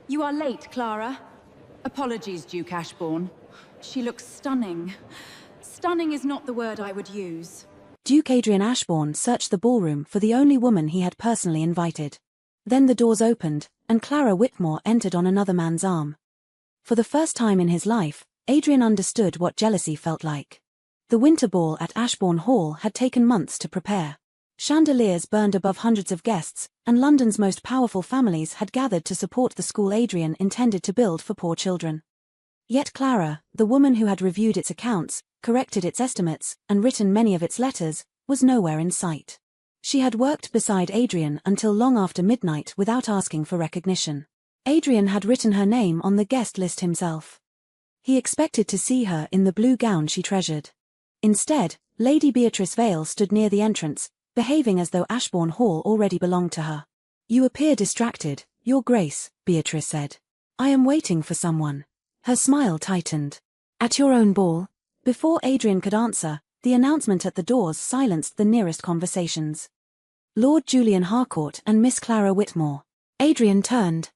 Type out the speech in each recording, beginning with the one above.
You are late, Clara. Apologies, Duke Ashbourne. She looks stunning. Stunning is not the word I would use. Duke Adrian Ashbourne searched the ballroom for the only woman he had personally invited. Then the doors opened, and Clara Whitmore entered on another man's arm. For the first time in his life, Adrian understood what jealousy felt like. The winter ball at Ashbourne Hall had taken months to prepare. Chandeliers burned above hundreds of guests, and London's most powerful families had gathered to support the school Adrian intended to build for poor children. Yet Clara, the woman who had reviewed its accounts, corrected its estimates, and written many of its letters, was nowhere in sight. She had worked beside Adrian until long after midnight without asking for recognition. Adrian had written her name on the guest list himself. He expected to see her in the blue gown she treasured. Instead, Lady Beatrice Vale stood near the entrance, behaving as though Ashbourne Hall already belonged to her. "You appear distracted, Your Grace," Beatrice said. "I am waiting for someone." Her smile tightened. "At your own ball?" Before Adrian could answer, the announcement at the doors silenced the nearest conversations. Lord Julian Harcourt and Miss Clara Whitmore. Adrian turned.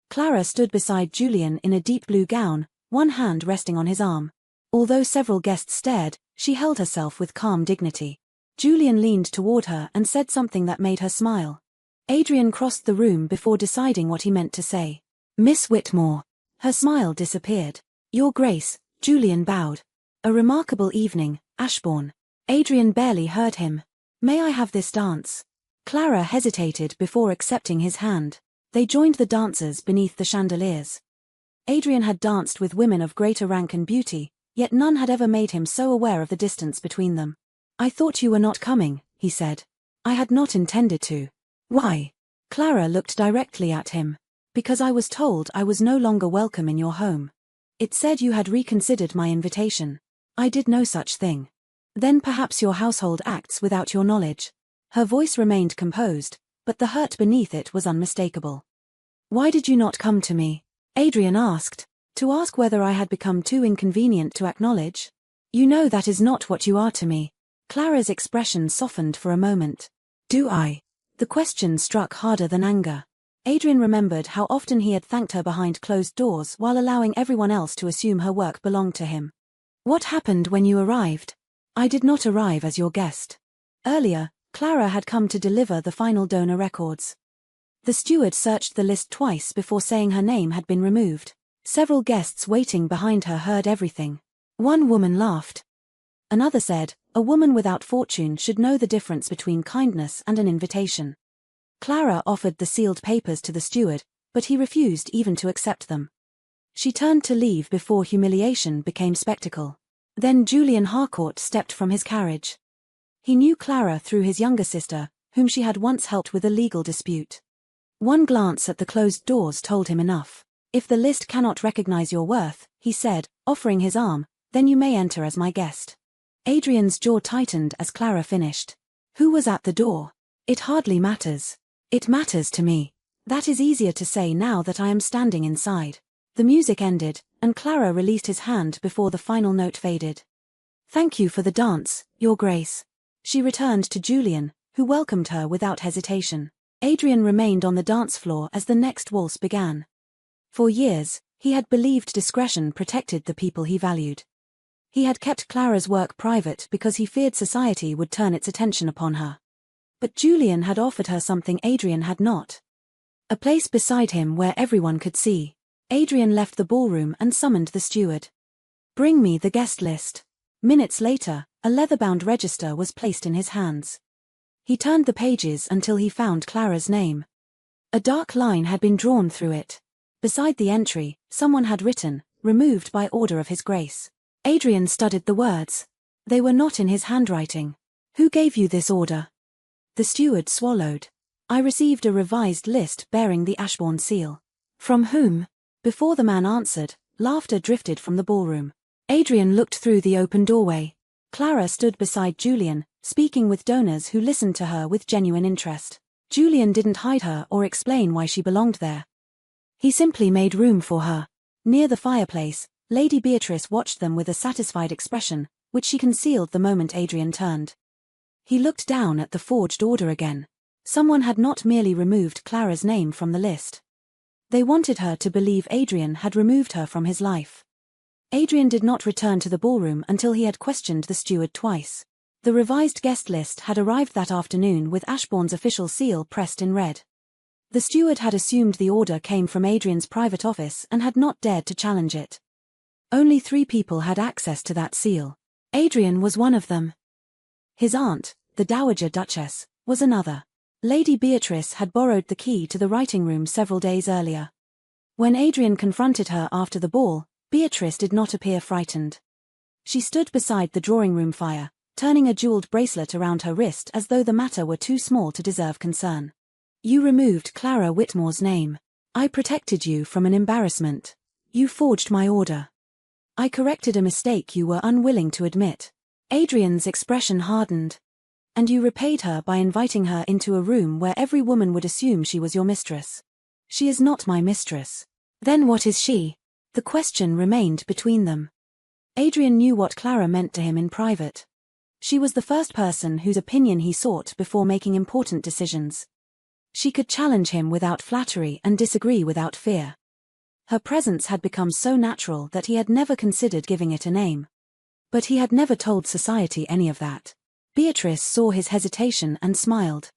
Clara stood beside Julian in a deep blue gown, one hand resting on his arm. Although several guests stared, she held herself with calm dignity. Julian leaned toward her and said something that made her smile. Adrian crossed the room before deciding what he meant to say. "Miss Whitmore." Her smile disappeared. "Your Grace," Julian bowed. "A remarkable evening, Ashbourne." Adrian barely heard him. "May I have this dance?" Clara hesitated before accepting his hand. They joined the dancers beneath the chandeliers. Adrian had danced with women of greater rank and beauty, yet none had ever made him so aware of the distance between them. "I thought you were not coming," he said. "I had not intended to." "Why?" Clara looked directly at him. "Because I was told I was no longer welcome in your home. It said you had reconsidered my invitation. I did no such thing." "Then perhaps your household acts without your knowledge." Her voice remained composed, but the hurt beneath it was unmistakable. "Why did you not come to me?" Adrian asked. "To ask whether I had become too inconvenient to acknowledge?" "You know that is not what you are to me." Clara's expression softened for a moment. "Do I?" The question struck harder than anger. Adrian remembered how often he had thanked her behind closed doors while allowing everyone else to assume her work belonged to him. "What happened when you arrived?" "I did not arrive as your guest." Earlier, Clara had come to deliver the final donor records. The steward searched the list twice before saying her name had been removed. Several guests waiting behind her heard everything. One woman laughed. Another said, "A woman without fortune should know the difference between kindness and an invitation." Clara offered the sealed papers to the steward, but he refused even to accept them. She turned to leave before humiliation became spectacle. Then Julian Harcourt stepped from his carriage. He knew Clara through his younger sister, whom she had once helped with a legal dispute. One glance at the closed doors told him enough. "If the list cannot recognize your worth," he said, offering his arm, "then you may enter as my guest." Adrian's jaw tightened as Clara finished. "Who was at the door?" "It hardly matters." "It matters to me. That is easier to say now that I am standing inside." The music ended, and Clara released his hand before the final note faded. "Thank you for the dance, Your Grace." She returned to Julian, who welcomed her without hesitation. Adrian remained on the dance floor as the next waltz began. For years, he had believed discretion protected the people he valued. He had kept Clara's work private because he feared society would turn its attention upon her. But Julian had offered her something Adrian had not. A place beside him where everyone could see. Adrian left the ballroom and summoned the steward. "Bring me the guest list." Minutes later, a leather-bound register was placed in his hands. He turned the pages until he found Clara's name. A dark line had been drawn through it. Beside the entry, someone had written, "Removed by order of His Grace." Adrian studied the words. They were not in his handwriting. "Who gave you this order?" The steward swallowed. "I received a revised list bearing the Ashbourne seal." "From whom?" Before the man answered, laughter drifted from the ballroom. Adrian looked through the open doorway. Clara stood beside Julian, speaking with donors who listened to her with genuine interest. Julian didn't hide her or explain why she belonged there. He simply made room for her. Near the fireplace, Lady Beatrice watched them with a satisfied expression, which she concealed the moment Adrian turned. He looked down at the forged order again. Someone had not merely removed Clara's name from the list. They wanted her to believe Adrian had removed her from his life. Adrian did not return to the ballroom until he had questioned the steward twice. The revised guest list had arrived that afternoon with Ashbourne's official seal pressed in red. The steward had assumed the order came from Adrian's private office and had not dared to challenge it. Only 3 people had access to that seal. Adrian was one of them. His aunt, the Dowager Duchess, was another. Lady Beatrice had borrowed the key to the writing room several days earlier. When Adrian confronted her after the ball, Beatrice did not appear frightened. She stood beside the drawing room fire, turning a jeweled bracelet around her wrist as though the matter were too small to deserve concern. You removed Clara Whitmore's name. I protected you from an embarrassment. You forged my order. I corrected a mistake you were unwilling to admit. Adrian's expression hardened. And you repaid her by inviting her into a room where every woman would assume she was your mistress. She is not my mistress. Then what is she? The question remained between them. Adrian knew what Clara meant to him in private. She was the first person whose opinion he sought before making important decisions. She could challenge him without flattery and disagree without fear. Her presence had become so natural that he had never considered giving it a name. But he had never told society any of that. Beatrice saw his hesitation and smiled.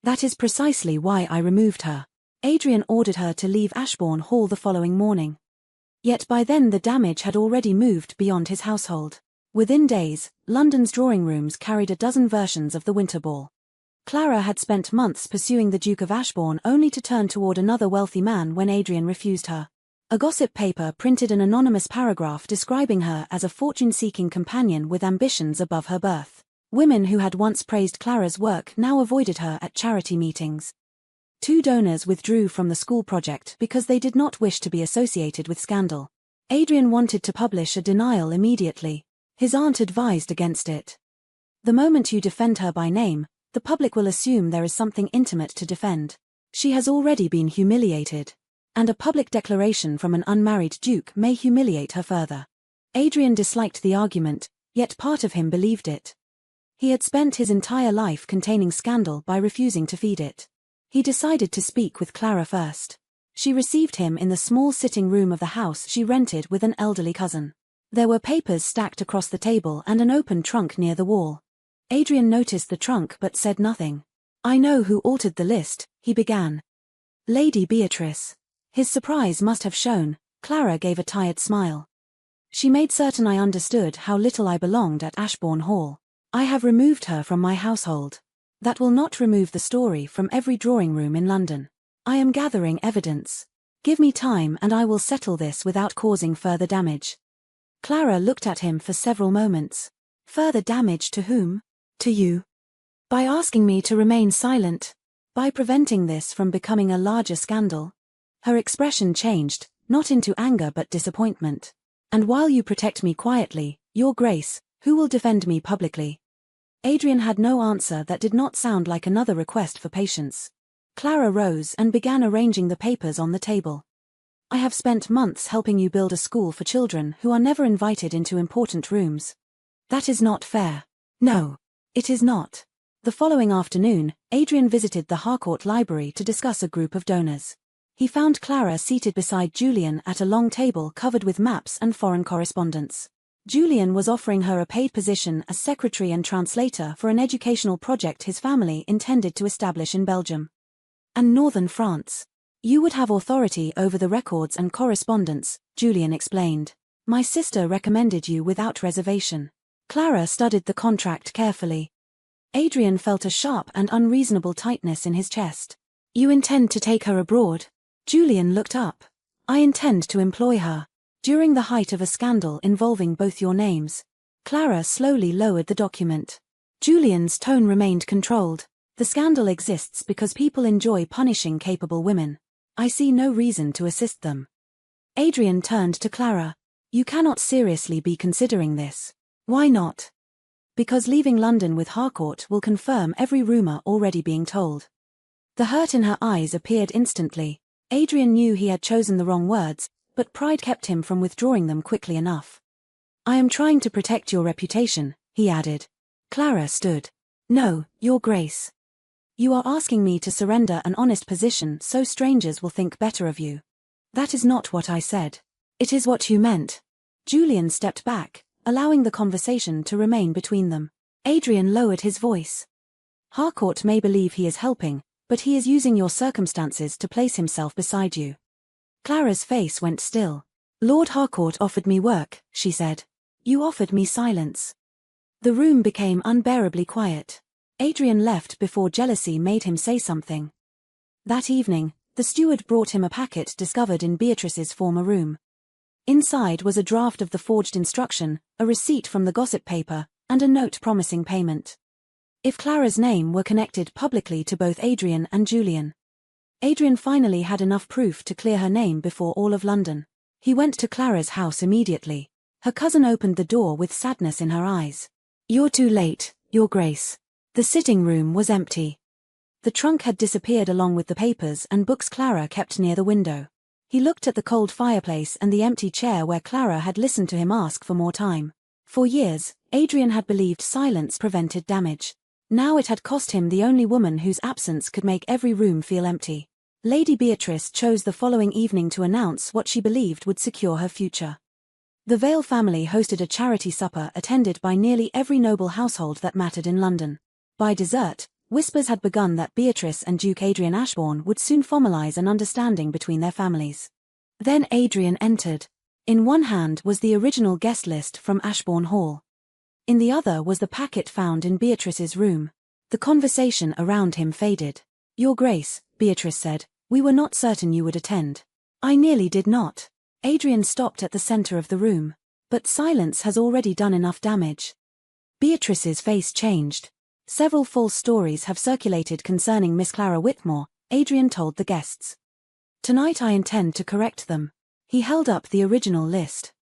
That is precisely why I removed her. Adrian ordered her to leave Ashbourne Hall the following morning. Yet by then the damage had already moved beyond his household. Within days, London's drawing rooms carried a dozen versions of the Winter Ball. Clara had spent months pursuing the Duke of Ashbourne only to turn toward another wealthy man when Adrian refused her. A gossip paper printed an anonymous paragraph describing her as a fortune-seeking companion with ambitions above her birth. Women who had once praised Clara's work now avoided her at charity meetings. 2 donors withdrew from the school project because they did not wish to be associated with scandal. Adrian wanted to publish a denial immediately. His aunt advised against it. The moment you defend her by name, the public will assume there is something intimate to defend. She has already been humiliated. And a public declaration from an unmarried duke may humiliate her further. Adrian disliked the argument, yet part of him believed it. He had spent his entire life containing scandal by refusing to feed it. He decided to speak with Clara first. She received him in the small sitting room of the house she rented with an elderly cousin. There were papers stacked across the table and an open trunk near the wall. Adrian noticed the trunk but said nothing. I know who altered the list, he began. Lady Beatrice. His surprise must have shown. Clara gave a tired smile. She made certain I understood how little I belonged at Ashbourne Hall. I have removed her from my household. That will not remove the story from every drawing room in London. I am gathering evidence. Give me time and I will settle this without causing further damage. Clara looked at him for several moments. Further damage to whom? To you. By asking me to remain silent. By preventing this from becoming a larger scandal. Her expression changed, not into anger but disappointment. And while you protect me quietly, Your Grace, who will defend me publicly? Adrian had no answer that did not sound like another request for patience. Clara rose and began arranging the papers on the table. I have spent months helping you build a school for children who are never invited into important rooms. That is not fair. No, it is not. The following afternoon, Adrian visited the Harcourt Library to discuss a group of donors. He found Clara seated beside Julian at a long table covered with maps and foreign correspondence. Julian was offering her a paid position as secretary and translator for an educational project his family intended to establish in Belgium and northern France. You would have authority over the records and correspondence, Julian explained. My sister recommended you without reservation. Clara studied the contract carefully. Adrian felt a sharp and unreasonable tightness in his chest. You intend to take her abroad? Julian looked up. I intend to employ her. During the height of a scandal involving both your names. Clara slowly lowered the document. Julian's tone remained controlled. The scandal exists because people enjoy punishing capable women. I see no reason to assist them. Adrian turned to Clara. You cannot seriously be considering this. Why not? Because leaving London with Harcourt will confirm every rumor already being told. The hurt in her eyes appeared instantly. Adrian knew he had chosen the wrong words, but pride kept him from withdrawing them quickly enough. I am trying to protect your reputation, he added. Clara stood. No, Your Grace. You are asking me to surrender an honest position so strangers will think better of you. That is not what I said. It is what you meant. Julian stepped back, allowing the conversation to remain between them. Adrian lowered his voice. Harcourt may believe he is helping, but he is using your circumstances to place himself beside you. Clara's face went still. Lord Harcourt offered me work, she said. You offered me silence. The room became unbearably quiet. Adrian left before jealousy made him say something. That evening, the steward brought him a packet discovered in Beatrice's former room. Inside was a draft of the forged instruction, a receipt from the gossip paper, and a note promising payment. If Clara's name were connected publicly to both Adrian and Julian. Adrian finally had enough proof to clear her name before all of London. He went to Clara's house immediately. Her cousin opened the door with sadness in her eyes. You're too late, Your Grace. The sitting room was empty. The trunk had disappeared along with the papers and books Clara kept near the window. He looked at the cold fireplace and the empty chair where Clara had listened to him ask for more time. For years, Adrian had believed silence prevented damage. Now it had cost him the only woman whose absence could make every room feel empty. Lady Beatrice chose the following evening to announce what she believed would secure her future. The Vale family hosted a charity supper attended by nearly every noble household that mattered in London. By dessert, whispers had begun that Beatrice and Duke Adrian Ashbourne would soon formalize an understanding between their families. Then Adrian entered. In one hand was the original guest list from Ashbourne Hall. In the other was the packet found in Beatrice's room. The conversation around him faded. Your Grace, Beatrice said, we were not certain you would attend. I nearly did not. Adrian stopped at the center of the room. But silence has already done enough damage. Beatrice's face changed. Several false stories have circulated concerning Miss Clara Whitmore, Adrian told the guests. Tonight I intend to correct them. He held up the original list.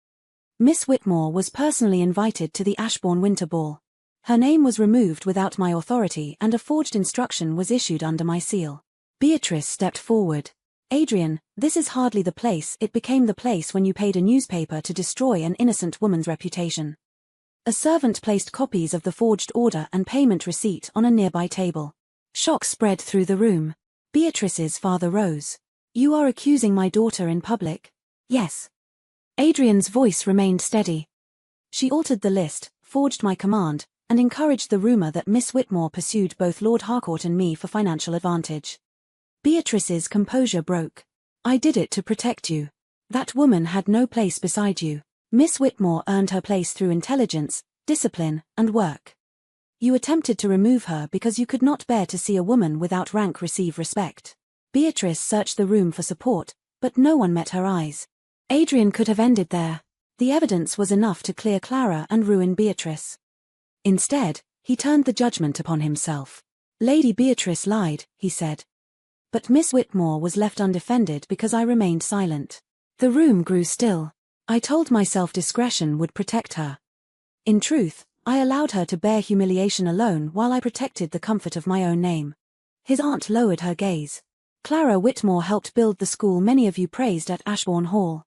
Miss Whitmore was personally invited to the Ashbourne Winter Ball. Her name was removed without my authority and a forged instruction was issued under my seal. Beatrice stepped forward. Adrian, this is hardly the place. It became the place when you paid a newspaper to destroy an innocent woman's reputation. A servant placed copies of the forged order and payment receipt on a nearby table. Shock spread through the room. Beatrice's father rose. You are accusing my daughter in public? Yes. Adrian's voice remained steady. She altered the list, forged my command, and encouraged the rumor that Miss Whitmore pursued both Lord Harcourt and me for financial advantage. Beatrice's composure broke. I did it to protect you. That woman had no place beside you. Miss Whitmore earned her place through intelligence, discipline, and work. You attempted to remove her because you could not bear to see a woman without rank receive respect. Beatrice searched the room for support, but no one met her eyes. Adrian could have ended there. The evidence was enough to clear Clara and ruin Beatrice. Instead, he turned the judgment upon himself. Lady Beatrice lied, he said. But Miss Whitmore was left undefended because I remained silent. The room grew still. I told myself discretion would protect her. In truth, I allowed her to bear humiliation alone while I protected the comfort of my own name. His aunt lowered her gaze. Clara Whitmore helped build the school many of you praised at Ashbourne Hall.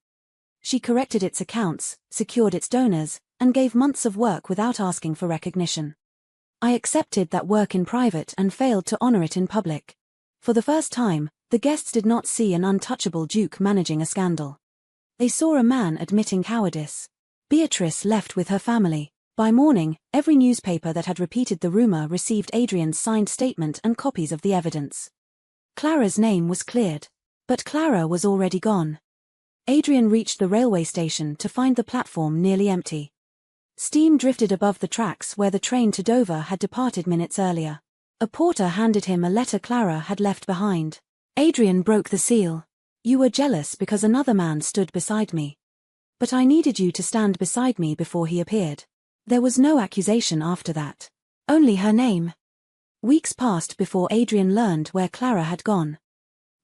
She corrected its accounts, secured its donors, and gave months of work without asking for recognition. I accepted that work in private and failed to honor it in public. For the first time, the guests did not see an untouchable duke managing a scandal. They saw a man admitting cowardice. Beatrice left with her family. By morning, every newspaper that had repeated the rumor received Adrian's signed statement and copies of the evidence. Clara's name was cleared. But Clara was already gone. Adrian reached the railway station to find the platform nearly empty. Steam drifted above the tracks where the train to Dover had departed minutes earlier. A porter handed him a letter Clara had left behind. Adrian broke the seal. You were jealous because another man stood beside me. But I needed you to stand beside me before he appeared. There was no accusation after that. Only her name. Weeks passed before Adrian learned where Clara had gone.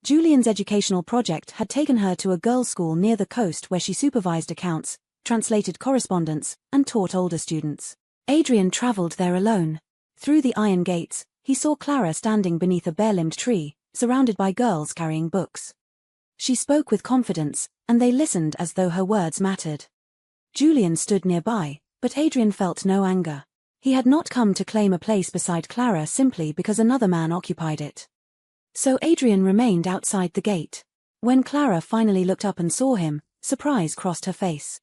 Julian's educational project had taken her to a girls' school near the coast where she supervised accounts, translated correspondence, and taught older students. Adrian traveled there alone. Through the iron gates, he saw Clara standing beneath a bare-limbed tree, surrounded by girls carrying books. She spoke with confidence, and they listened as though her words mattered. Julian stood nearby, but Adrian felt no anger. He had not come to claim a place beside Clara simply because another man occupied it. So Adrian remained outside the gate. When Clara finally looked up and saw him, surprise crossed her face.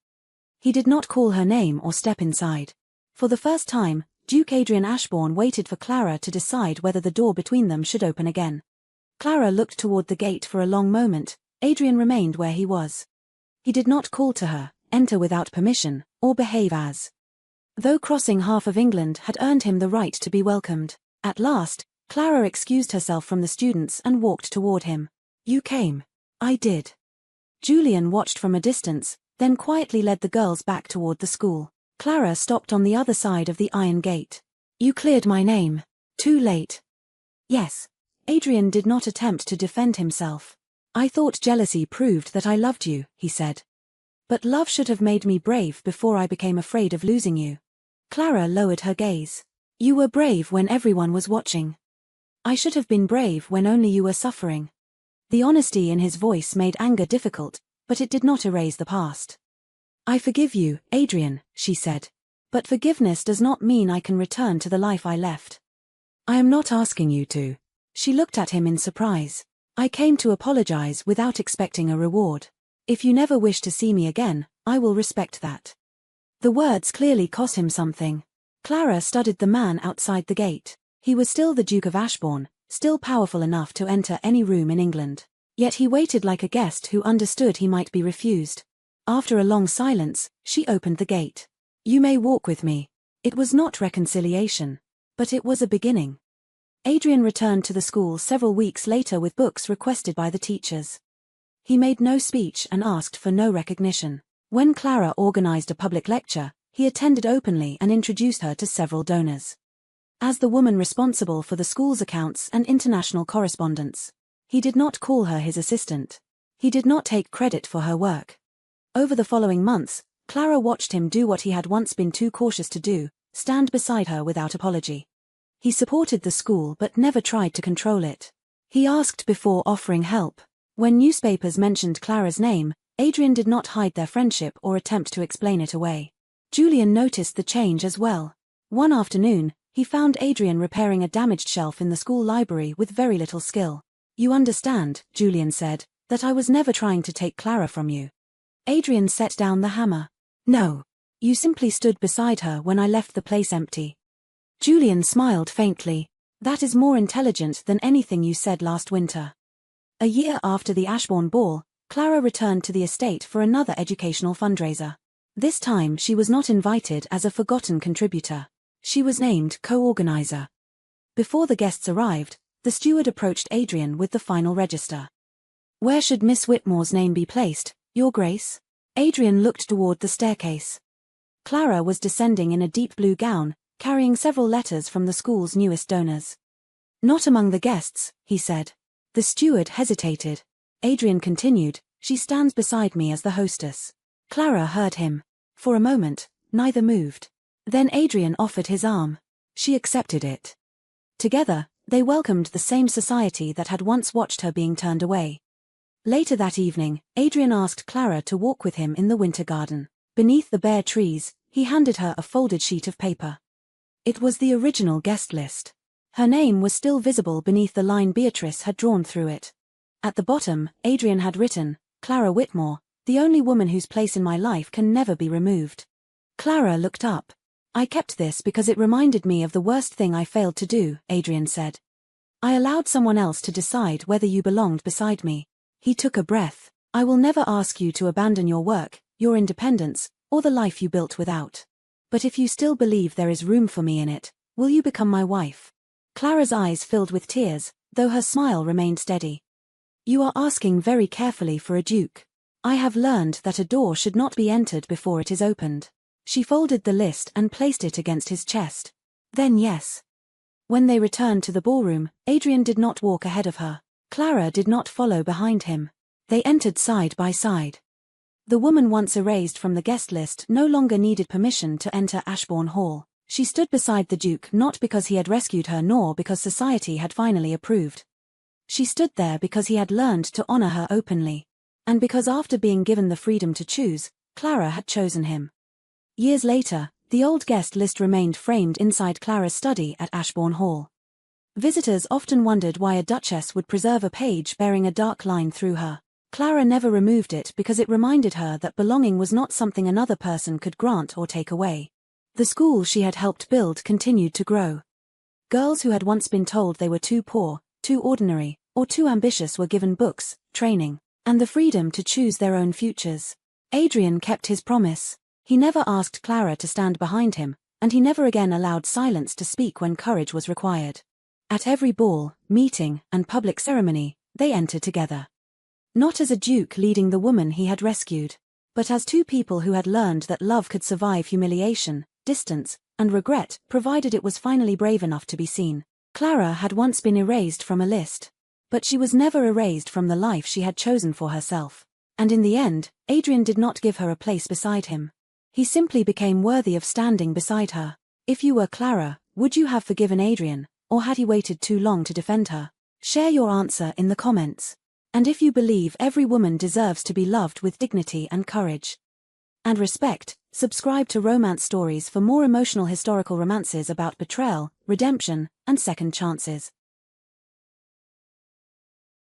He did not call her name or step inside. For the first time, Duke Adrian Ashbourne waited for Clara to decide whether the door between them should open again. Clara looked toward the gate for a long moment. Adrian remained where he was. He did not call to her, enter without permission, or behave as though crossing half of England had earned him the right to be welcomed. At last, Clara excused herself from the students and walked toward him. "You came." "I did." Julian watched from a distance, then quietly led the girls back toward the school. Clara stopped on the other side of the iron gate. "You cleared my name. Too late." "Yes." Adrian did not attempt to defend himself. "I thought jealousy proved that I loved you," he said. "But love should have made me brave before I became afraid of losing you." Clara lowered her gaze. "You were brave when everyone was watching. I should have been brave when only you were suffering." The honesty in his voice made anger difficult, but it did not erase the past. "I forgive you, Adrian," she said. "But forgiveness does not mean I can return to the life I left." "I am not asking you to." She looked at him in surprise. "I came to apologize without expecting a reward. If you never wish to see me again, I will respect that." The words clearly cost him something. Clara studied the man outside the gate. He was still the Duke of Ashbourne, still powerful enough to enter any room in England. Yet he waited like a guest who understood he might be refused. After a long silence, she opened the gate. "You may walk with me." It was not reconciliation, but it was a beginning. Adrian returned to the school several weeks later with books requested by the teachers. He made no speech and asked for no recognition. When Clara organized a public lecture, he attended openly and introduced her to several donors. As the woman responsible for the school's accounts and international correspondence, he did not call her his assistant. He did not take credit for her work. Over the following months, Clara watched him do what he had once been too cautious to do, stand beside her without apology. He supported the school but never tried to control it. He asked before offering help. When newspapers mentioned Clara's name, Adrian did not hide their friendship or attempt to explain it away. Julian noticed the change as well. One afternoon, he found Adrian repairing a damaged shelf in the school library with very little skill. "You understand," Julian said, "that I was never trying to take Clara from you." Adrian set down the hammer. "No. You simply stood beside her when I left the place empty." Julian smiled faintly. "That is more intelligent than anything you said last winter." A year after the Ashbourne ball, Clara returned to the estate for another educational fundraiser. This time she was not invited as a forgotten contributor. She was named co-organizer. Before the guests arrived, the steward approached Adrian with the final register. "Where should Miss Whitmore's name be placed, Your Grace?" Adrian looked toward the staircase. Clara was descending in a deep blue gown, carrying several letters from the school's newest donors. "Not among the guests," he said. The steward hesitated. Adrian continued, "She stands beside me as the hostess." Clara heard him. For a moment, neither moved. Then Adrian offered his arm. She accepted it. Together, they welcomed the same society that had once watched her being turned away. Later that evening, Adrian asked Clara to walk with him in the winter garden. Beneath the bare trees, he handed her a folded sheet of paper. It was the original guest list. Her name was still visible beneath the line Beatrice had drawn through it. At the bottom, Adrian had written, "Clara Whitmore, the only woman whose place in my life can never be removed." Clara looked up. "I kept this because it reminded me of the worst thing I failed to do," Adrian said. "I allowed someone else to decide whether you belonged beside me." He took a breath. "I will never ask you to abandon your work, your independence, or the life you built without. But if you still believe there is room for me in it, will you become my wife?" Clara's eyes filled with tears, though her smile remained steady. "You are asking very carefully for a duke. I have learned that a door should not be entered before it is opened." She folded the list and placed it against his chest. "Then yes." When they returned to the ballroom, Adrian did not walk ahead of her. Clara did not follow behind him. They entered side by side. The woman once erased from the guest list no longer needed permission to enter Ashbourne Hall. She stood beside the Duke not because he had rescued her nor because society had finally approved. She stood there because he had learned to honor her openly. And because after being given the freedom to choose, Clara had chosen him. Years later, the old guest list remained framed inside Clara's study at Ashbourne Hall. Visitors often wondered why a duchess would preserve a page bearing a dark line through her. Clara never removed it because it reminded her that belonging was not something another person could grant or take away. The school she had helped build continued to grow. Girls who had once been told they were too poor, too ordinary, or too ambitious were given books, training, and the freedom to choose their own futures. Adrian kept his promise. He never asked Clara to stand behind him, and he never again allowed silence to speak when courage was required. At every ball, meeting, and public ceremony, they entered together. Not as a duke leading the woman he had rescued, but as two people who had learned that love could survive humiliation, distance, and regret, provided it was finally brave enough to be seen. Clara had once been erased from a list, but she was never erased from the life she had chosen for herself. And in the end, Adrian did not give her a place beside him. He simply became worthy of standing beside her. If you were Clara, would you have forgiven Adrian, or had he waited too long to defend her? Share your answer in the comments. And if you believe every woman deserves to be loved with dignity and courage and respect, subscribe to Romance Stories for more emotional historical romances about betrayal, redemption, and second chances.